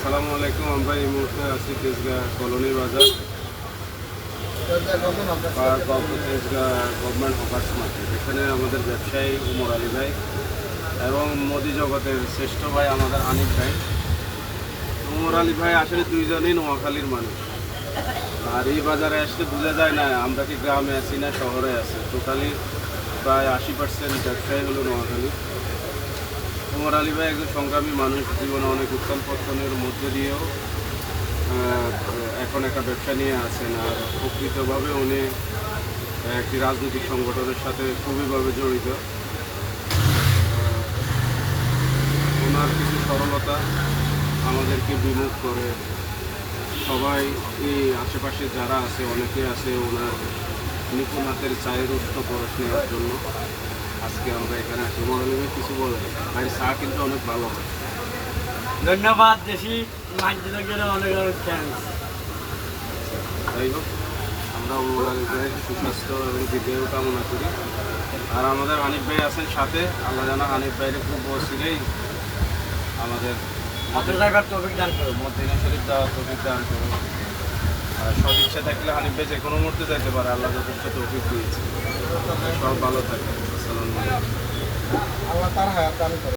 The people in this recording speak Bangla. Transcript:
আসসালামু আলাইকুম। আমরা এই মুহূর্তে আছি তেজগাঁ কলোনি বাজার, park of Tejgaon government hawkers market. এখানে আমাদের ব্যবসায়ী উমর আলী ভাই এবং মোদি জগতের শ্রেষ্ঠ ভাই আমাদের হানিফ ভাই। উমর আলী ভাই আসলে দুইজনই নোয়াখালীর মানুষ, আর এই বাজারে আসলে বোঝা যায় না আমরা কি গ্রামে আছি না শহরে আছি। টোটালি প্রায় 80% ব্যবসায়ী হলো নোয়াখালী। উমর আলী ভাই একজন সংগ্রামী মানুষ, জীবনে অনেক উত্থান পতনের মধ্যে দিয়েও এখন একটা ব্যবসা নিয়ে আছেন। আর প্রকৃতভাবে উনি একটি রাজনৈতিক সংগঠনের সাথে খুবইভাবে জড়িত। ওনার কিছু সরলতা আমাদেরকে বিমুখ করে। সবাই এই আশেপাশে যারা আছে অনেকে আছে ওনার নিপুণ হাতের চায়ের উৎস পরশ নেওয়ার জন্য আজকে আমরা এখানে আসি। উমর আলী ভাই কিছু বলে ভাই, চা কিন্তু অনেক ভালো হয়। ধন্যবাদ দেশি অনেক অনেক থ্যাংকস। যাই হোক, আমরা উমর আলী ভাইয়ের সুস্বাস্থ্য এবং দীর্ঘায়ু কামনা করি। আর আমাদের হানিফ ভাই আছেন সাথে, আল্লাহ জানা হানিফ ভাইয়ের খুব বসিলেই আমাদের তৌফিক দান করো, মদিনা শরীফ যাওয়ার তৌফিক দান করো। আর সব ইচ্ছা থাকলে হানিফ ভাই যে কোনো মুহূর্তে যাইতে পারে, আল্লাহ যথেষ্ট তৌফিক দিয়েছে। সব ভালো থাকে। আসসালামু আলাইকুম। আল্লাহ তার হায়াত দান করো।